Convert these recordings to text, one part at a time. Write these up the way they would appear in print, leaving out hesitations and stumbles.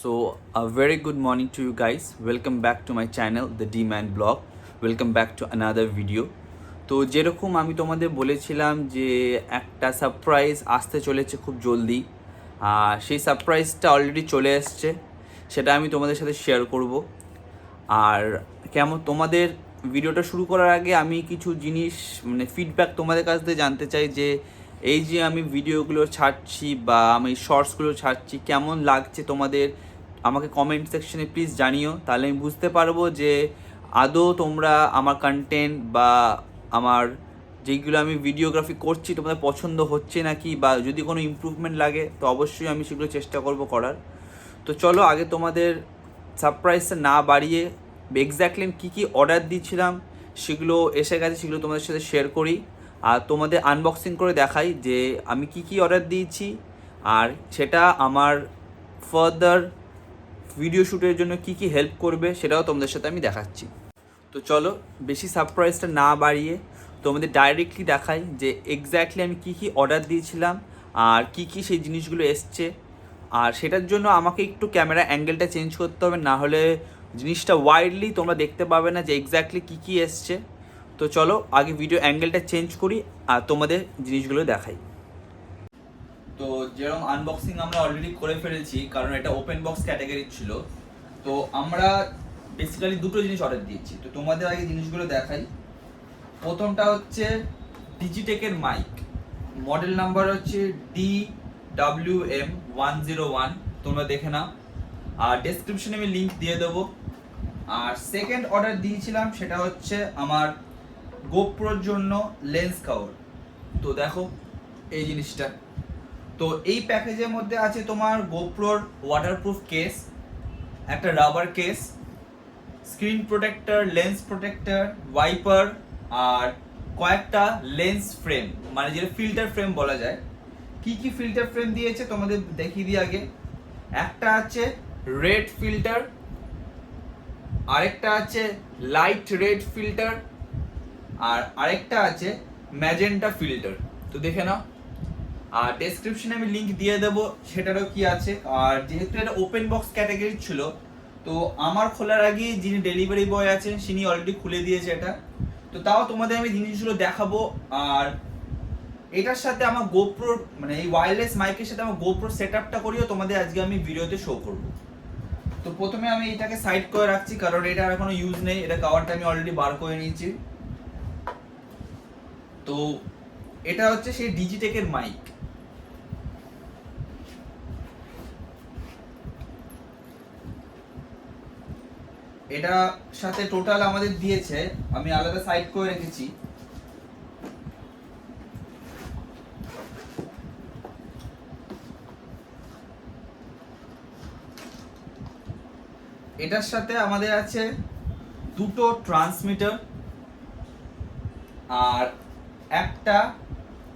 So, a very good morning to you guys. Welcome back to my channel, The D-Man Blog. Welcome back to another video. তো যেরকম আমি তোমাদের বলেছিলাম যে একটা সারপ্রাইজ আসতে চলেছে খুব জলদি, সেই সারপ্রাইজটা অলরেডি চলে এসছে, সেটা আমি তোমাদের সাথে শেয়ার করব। আর কেমন তোমাদের ভিডিওটা শুরু করার আগে আমি কিছু জিনিস ফিডব্যাক তোমাদের কাছ থেকে জানতে চাই যে এই যে আমি ভিডিওগুলো ছাড়ছি বা আমি শর্টসগুলো ছাড়ছি কেমন লাগছে তোমাদের, আমাকে কমেন্ট সেকশনে প্লিজ জানিও। তাহলে আমি বুঝতে পারবো যে আদৌ তোমরা আমার কন্টেন্ট বা আমার যেগুলো আমি ভিডিওগ্রাফি করছি তোমাদের পছন্দ হচ্ছে নাকি, বা যদি কোনো ইমপ্রুভমেন্ট লাগে তো অবশ্যই আমি সেগুলো চেষ্টা করব করার। তো চলো আগে তোমাদের সারপ্রাইজটা না বাড়িয়ে এক্স্যাক্টলি আমি কী কী অর্ডার দিয়েছিলাম সেগুলো এসে গেছে, সেগুলো তোমাদের সাথে শেয়ার করি আর তোমাদের আনবক্সিং করে দেখাই যে আমি কী কী অর্ডার দিয়েছি আর সেটা আমার ফার্দার ভিডিও শ্যুটের জন্য কী কী হেল্প করবে সেটাও তোমাদের সাথে আমি দেখাচ্ছি। তো চলো বেশি সারপ্রাইজটা না বাড়িয়ে তোমাদের ডাইরেক্টলি দেখাই যে এক্স্যাক্টলি আমি কী কী অর্ডার দিয়েছিলাম আর কী কী সেই জিনিসগুলো এসছে। আর সেটার জন্য আমাকে একটু ক্যামেরা অ্যাঙ্গেলটা চেঞ্জ করতে হবে, না হলে জিনিসটা ওয়াইডলি তোমরা দেখতে পাবে না যে এক্স্যাক্টলি কী কী এসছে। তো চলো আগে ভিডিও অ্যাঙ্গেলটা চেঞ্জ করি আর তোমাদের জিনিসগুলো দেখাই। তো যেরকম আনবক্সিং আমরা অলরেডি করে ফেলেছি কারণ এটা ওপেন বক্স ক্যাটাগরি ছিল। তো আমরা বেসিক্যালি দুটো জিনিস অর্ডার দিয়েছি, তো তোমাদের আগে জিনিসগুলো দেখাই। প্রথমটা হচ্ছে ডিজিটেকের মাইক, মডেল নাম্বার হচ্ছে DWM101, তোমরা দেখে নাও আর ডেসক্রিপশনে আমি লিংক দিয়ে দেবো। আর সেকেন্ড অর্ডার দিয়েছিলাম সেটা হচ্ছে আমার গোপ্রোর জন্য লেন্স কভার। তো দেখো এই জিনিসটা, তো এই প্যাকেজের মধ্যে আছে তোমার গোপ্রোর ওয়াটারপ্রুফ কেস, একটা rubber case, screen protector, lens protector, wiper আর কয়েকটা লেন্স ফ্রেম, মানে যেটা ফিল্টার ফ্রেম বলা যায়। কি কি ফিল্টার ফ্রেম দিয়েছে তোমাদের দেখিয়ে দিই আগে। একটা আছে রেড ফিল্টার, আরেকটা আছে লাইট রেড ফিল্টার আর আরেকটা আছে ম্যাজেন্টা ফিল্টার। তো দেখে নাও আর ডেসক্রিপশনে আমি লিংক দিয়ে দেবো সেটারও কি আছে। আর যেহেতু এটা ওপেন বক্স ক্যাটাগরি ছিল তো আমার খোলার আগে যিনি ডেলিভারি বয় আছেন তিনি অলরেডি খুলে দিয়েছে এটা। তো তাও তোমাদের আমি জিনিসগুলো দেখাবো। আর এটার সাথে আমার গোপ্রোর মানে এই ওয়্যারলেস মাইকের সাথে আমার গোপ্রোর সেটআপটা করিও তোমাদের আজকে আমি ভিডিওতে শো করব। তো প্রথমে আমি এটাকে সাইড করে রাখছি কারণ এটা আর কোনো ইউজ নেই, এটা কভারটা আমি অলরেডি বার করে নিয়েছি। তো এটা হচ্ছে সেই ডিজিটেকের মাইক। এটা সাথে টোটাল আমাদের দিয়েছে, আমি আলাদা সাইড করে রেখেছি, এটার সাথে আমাদের আছে দুটো ট্রান্সমিটার আর একটা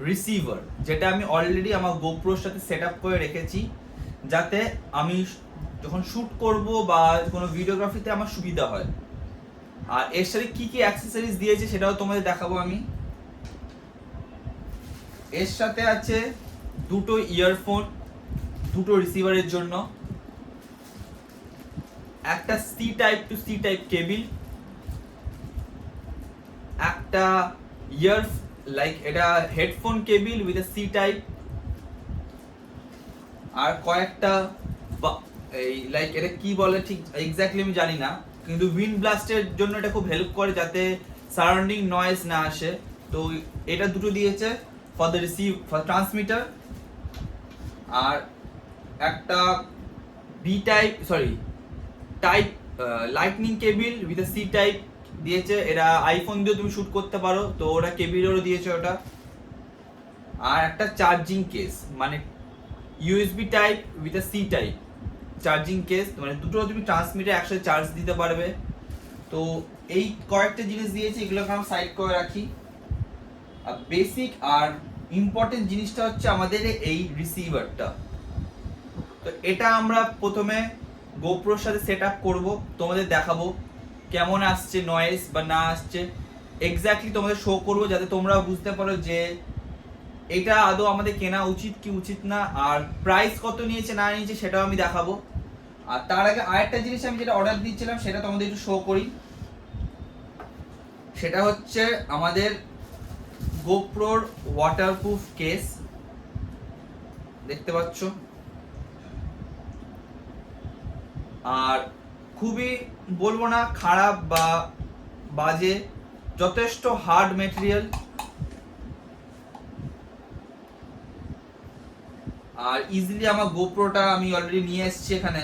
রিসিভার, যেটা আমি অলরেডি আমার গোপ্রোর সাথে সেট আপ করে রেখেছি যাতে আমি যখন শ্যুট করব বা কোনো ভিডিওগ্রাফিতে আমার সুবিধা হয়। আর এর সাথে কি কি অ্যাক্সেসরিজ দিয়েছে সেটাও তোমাদের দেখাবো আমি। এর সাথে আছে দুটো ইয়ারফোন দুটো রিসিভারের জন্য, একটা C type to C type cable, একটা ইয়ার লাইক এটা headphone cable with A C type, আর কয়েকটা এই লাইক এটা কি বলে ঠিক এক্স্যাক্টলি আমি জানি না, কিন্তু উইন্ড ব্লাস্টের জন্য এটা খুব হেল্প করে যাতে সারাউন্ডিং নয়েজ না আসে। তো এটা দুটো দিয়েছে ফর দ্য ফর ট্রান্সমিটার। আর একটা B type type lightning cable with A C type দিয়েছে, এটা আইফোন দিয়ে তুমি শুট করতে পারো, তো ওরা কেবিলেরও দিয়েছে ওটা। আর একটা চার্জিং কেস, মানে USB type with A C type charging case, মানে দুটো তুমি ট্রান্সমিটার একসাথে চার্জ দিতে পারবে। তো এই কয়েকটা জিনিস দিয়েছে, এগুলোকে আমরা সাইড করে রাখি। আর বেসিক আর ইম্পর্টেন্ট জিনিসটা হচ্ছে আমাদের এই রিসিভারটা। তো এটা আমরা প্রথমে গোপ্রোর সাথে সেট আপ করবো, তোমাদের দেখাবো কেমন আসছে নয়েজ বা না আসছে, এক্স্যাক্টলি তোমাদের শো করবো যাতে তোমরা বুঝতে পারো যে এটা আদৌ আমাদের কেনা উচিত কি উচিত না, আর প্রাইস কত নিয়েছে না নিয়েছে সেটাও আমি দেখাবো। আর তার আগে আরেকটা জিনিস আমি যেটা অর্ডার দিয়েছিলাম সেটা তোমাদের একটু শো করি। সেটা হচ্ছে আমাদের গোপ্রোর ওয়াটারপ্রুফ কেস, দেখতে পাচ্ছ। আর খুবই বলবো না খারাপ বা বাজে, যথেষ্ট হার্ড মেটেরিয়াল। আর ইজিলি আমার গোপ্রোটা আমি অলরেডি নিয়ে এসেছি এখানে,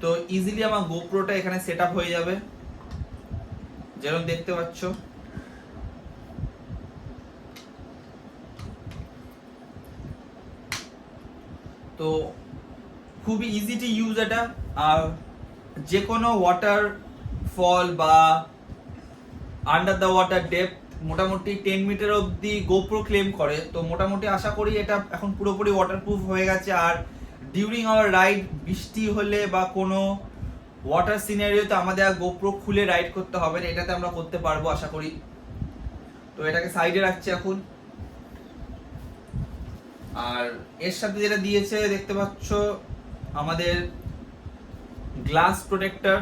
তো ইজিলি আমার গোপ্রোটা এখানে সেট আপ হয়ে যাবে, যেরকম দেখতে পাচ্ছ। তো খুবই ইজি টু ইউজ এটা। আর যে কোনো ওয়াটার ফল বা আন্ডার দ্য ওয়াটার ডেপথ মোটামুটি 10 মিটার অবধি গোপ্রো ক্লেম করে, তো মোটামুটি আশা করি এটা এখন পুরোপুরি ওয়াটারপ্রুফ হয়ে গেছে। আর ডিউরিং আওয়ার রাইড বৃষ্টি হলে বা কোনো ওয়াটার সিনারিওতে আমাদের আর গোপ্রো খুলে রাইড করতে হবে না, এটাতে আমরা করতে পারবো আশা করি। তো এটাকে সাইডে রাখছি এখন। আর এর সাথে যেটা দিয়েছে দেখতে পাচ্ছ আমাদের গ্লাস প্রোটেক্টর,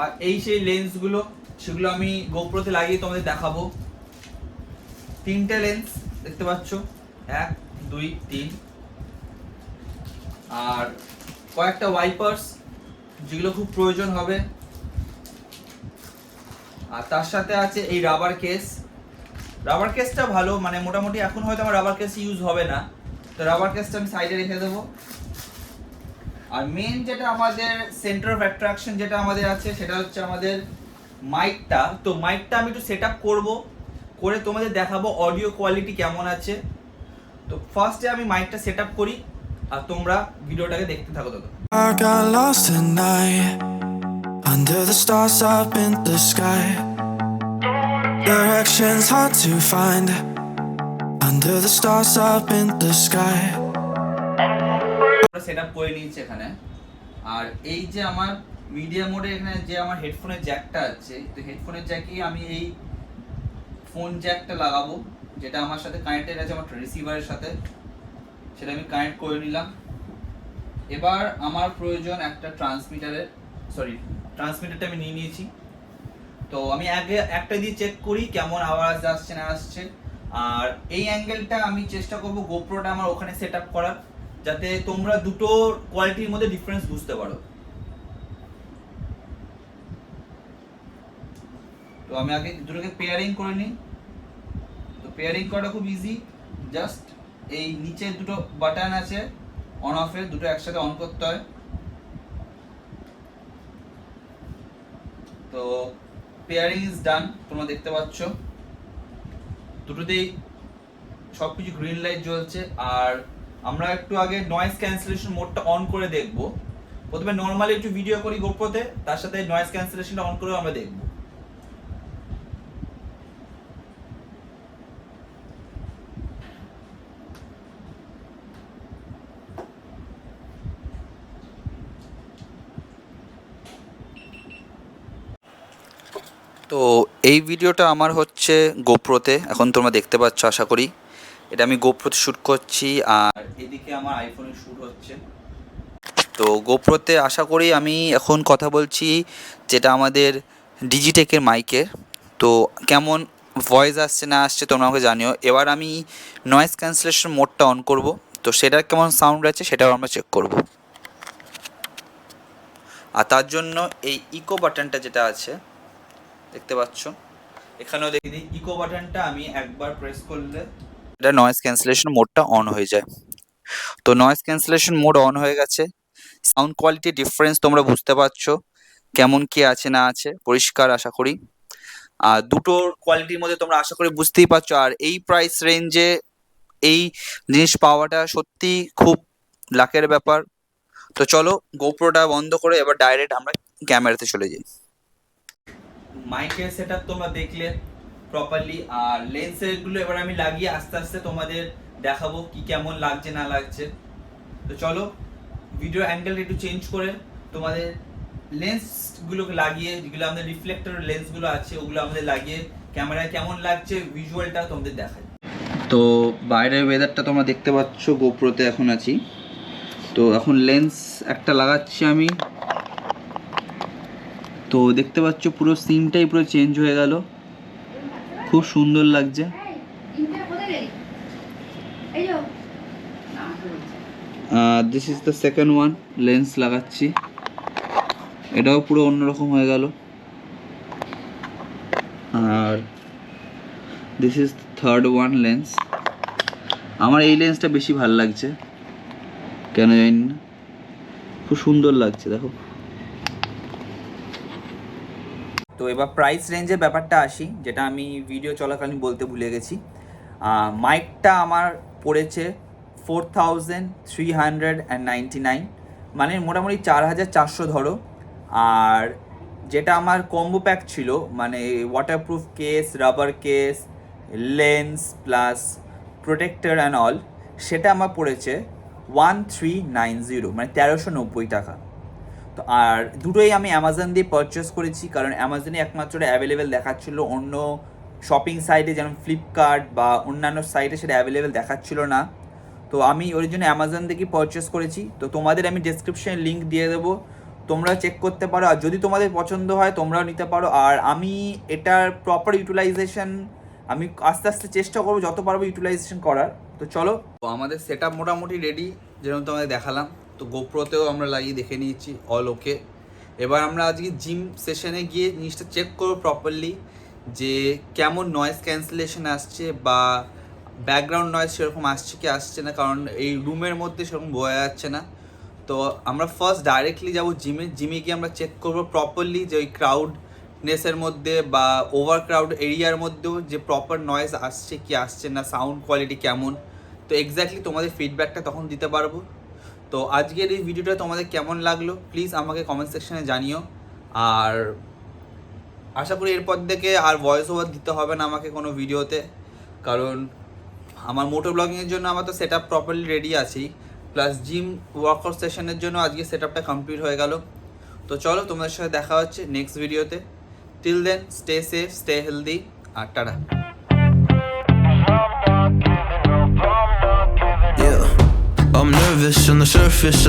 আর এই সেই লেন্সগুলো, সেগুলো আমি গোপ্রোতে লাগিয়ে তোমাদের দেখাবো। 3টে লেন্স দেখতে পাচ্ছ, 1 2 3। আর কয়েকটা ওয়াইপার্স যেগুলো খুব প্রয়োজন হবে। আর তার সাথে আছে এই রাবার কেস। রাবার কেসটা ভালো, মানে মোটামুটি এখন হয়তো আমার রাবার কেস ইউজ হবে না, তো রাবার কেসটা আমি সাইডে রেখে দেবো। আর মেন যেটা আমাদের সেন্টার অফ অ্যাট্রাকশন যেটা আমাদের আছে সেটা হচ্ছে আমাদের মাইকটা। তো মাইকটা আমি একটু সেট আপ করবো, করে তোমাদের দেখাবো অডিও কোয়ালিটি কেমন আছে। তো ফার্স্টে আমি মাইকটা সেট আপ করি, আর তোমরা ভিডিওটাকে দেখতে থাকো। দাদা I got lost tonight under the stars up in the sky. Directions hard to find under the stars up in the sky. Set up করে নিয়েছি এখানে। আর এই যে আমার মিডিয়া মোডে এখানে যে আমার হেডফোনের জ্যাকটা আছে, তো হেডফোনের জ্যাকে আমি এই ফোন জ্যাকটা লাগাবো, যেটা আমার সাথে কানেক্টেড আছে আমার রিসিভারের সাথে, সেটা আমি কানেক্ট করে নিলাম। এবার আমার প্রয়োজন একটা ট্রান্সমিটারটা আমি নিয়ে নিয়েছি। তো আমি আগে একটা দিয়ে চেক করি কেমন আওয়াজ আসছে না আসছে। আর এই অ্যাঙ্গেলটা আমি চেষ্টা করব গোপ্রোটা আমার ওখানে সেট আপ করার, যাতে তোমরা দুটো কোয়ালিটির মধ্যে ডিফারেন্স বুঝতে পারো। তো আমি আগে দুটোকে পেয়ারিং করে নিই। তো পেয়ারিং করাটা খুব ইজি, জাস্ট এই নিচে দুটো বাটন আছে অন অফের, দুটো একসাথে অন করতে হয়। তো পেয়ারিং ইজ ডান, তোমরা দেখতে পাচ্ছ দুটোতেই সবকিছু গ্রিন লাইট জ্বলছে। আর আমরা একটু আগে নয়েজ ক্যান্সেলেশন মোডটা অন করে দেখব। প্রথমে নর্মালি একটু ভিডিও করি গোপ্রোতে, তার সাথে নয়েজ ক্যান্সেলেশনটা অন করে আমরা দেখব। তো এই ভিডিওটা আমার হচ্ছে গোপ্রোতে, এখন তোমরা দেখতে পাচ্ছ আশা করি। এটা আমি গোপ্রোতে শ্যুট করছি, আর এদিকে আমার আইফোনে শ্যুট হচ্ছে। তো গোপ্রোতে আশা করি আমি এখন কথা বলছি যেটা আমাদের ডিজিটেকের মাইকের। তো কেমন ভয়েস আসছে না আসছে তোমরা আমাকে জানিও। এবার আমি নয়েজ ক্যান্সেলেশন মোডটা অন করব, তো সেটার কেমন সাউন্ড আছে সেটাও আমরা চেক করব। আর তার জন্য এই ইকো বাটনটা যেটা আছে দেখতে পাচ্ছ, এখানেও দেখি দিই ইকো বাটনটা আমি একবার প্রেস করলে এটা নয়েজ ক্যান্সেলেশন মোডটা অন হয়ে যায়। তো নয়েজ ক্যান্সেলেশন মোড অন হয়ে গেছে। সাউন্ড কোয়ালিটি ডিফারেন্স তোমরা বুঝতে পারছো কেমন কি আছে না আছে, পরিষ্কার আশা করি। আর দুটোর কোয়ালিটির মধ্যে তোমরা আশা করি বুঝতেই পারছো। আর এই প্রাইস রেঞ্জে এই জিনিস পাওয়াটা সত্যি খুব লাকের ব্যাপার। তো চলো গোপ্রোটা বন্ধ করে এবার ডাইরেক্ট আমরা ক্যামেরাতে চলে যাই। মাইকের সেটআপ তোমরা দেখলে প্রপারলি, আর লেন্সের গুলো এবার আমি লাগিয়ে আস্তে আস্তে তোমাদের দেখাবো কি কেমন লাগছে না লাগছে। তো চলো ভিডিও অ্যাঙ্গেল একটু চেঞ্জ করে তোমাদের লেন্সগুলোকে লাগিয়ে, যেগুলো আমাদের রিফ্লেক্টর লেন্সগুলো আছে ওগুলো আমাদের লাগিয়ে ক্যামেরায় কেমন লাগছে ভিজুয়ালটা তোমাদের দেখাই। তো বাইরের ওয়েদারটা তোমরা দেখতে পাচ্ছ, গোপ্রোতে এখন আছি। তো এখন লেন্স একটা লাগাচ্ছি আমি। তো দেখতে পাচ্ছ পুরো সিনটাই পুরো চেঞ্জ হয়ে গেল, খুব সুন্দর লাগছে। This is the second one, lens লাগাচ্ছি, এটাও পুরো অন্যরকম হয়ে গেল। আর this is third one lens. আমার এই লেন্সটা বেশি ভালো লাগছে, কেন জানি না, খুব সুন্দর লাগছে দেখো। তো এবার প্রাইস রেঞ্জের ব্যাপারটা আসি, যেটা আমি ভিডিও চলাকালীন বলতে ভুলে গেছি। মাইকটা আমার পড়েছে 4399, মানে মোটামুটি 4400 ধরো। আর যেটা আমার কম্বো প্যাক ছিল, মানে waterproof case, rubber case, lens plus protector and all, সেটা আমার পড়েছে 1390, মানে 1390 টাকা। তো আর দুটোই আমি অ্যামাজন দিয়ে পারচেস করেছি, কারণ অ্যামাজনে একমাত্র অ্যাভেলেবেল দেখাচ্ছিল, অন্য শপিং সাইটে যেমন ফ্লিপকার্ট বা অন্যান্য সাইটে সেটা অ্যাভেলেবেল দেখাচ্ছিল না। তো আমি ওই জন্য অ্যামাজন থেকে পারচেস করেছি। তো তোমাদের আমি ডেসক্রিপশনে লিঙ্ক দিয়ে দেবো, তোমরা চেক করতে পারো, আর যদি তোমাদের পছন্দ হয় তোমরাও নিতে পারো। আর আমি এটার প্রপার ইউটিলাইজেশন আমি আস্তে আস্তে চেষ্টা করবো যত পারবো ইউটিলাইজেশন করার। তো চলো, তো আমাদের সেট আপ মোটামুটি রেডি, যেরকম তোমাদের দেখালাম। তো গোপ্রোতেও আমরা লাগিয়ে দেখে নিয়েছি, অল ওকে। এবার আমরা আজকে জিম সেশনে গিয়ে জিনিসটা চেক করবো প্রপারলি, যে কেমন নয়েজ ক্যান্সেলেশন আসছে বা ব্যাকগ্রাউন্ড নয়েজ সেরকম আসছে কি আসছে না, কারণ এই রুমের মধ্যে সেরকম বোঝা যাচ্ছে না। তো আমরা ফার্স্ট ডাইরেক্টলি যাবো জিমে গিয়ে আমরা চেক করবো প্রপারলি যে ওই ক্রাউডনেসের মধ্যে বা ওভার ক্রাউড এরিয়ার মধ্যেও যে প্রপার নয়েজ আসছে কি আসছে না, সাউন্ড কোয়ালিটি কেমন। তো এক্স্যাক্টলি তোমাদের ফিডব্যাকটা তখন দিতে পারবো। তো আজকের এই ভিডিওটা তোমাদের কেমন লাগলো প্লিজ আমাকে কমেন্ট সেকশনে জানিও। আর আশা করি এরপর থেকে আর ভয়েস ওভার দিতে হবে না আমাকে কোনো ভিডিওতে, কারণ আমার মোটো ব্লগিংয়ের জন্য আমার তো সেট আপ প্রপারলি রেডি আছেই, প্লাস জিম ওয়ার্কআউট সেশনের জন্য আজকে সেট আপটা কমপ্লিট হয়ে গেল। তো চলো, তোমাদের সাথে দেখা হচ্ছে নেক্সট ভিডিওতে। Till then stay safe, stay healthy, আর টাটা। Yeah, I'm nervous on the surface.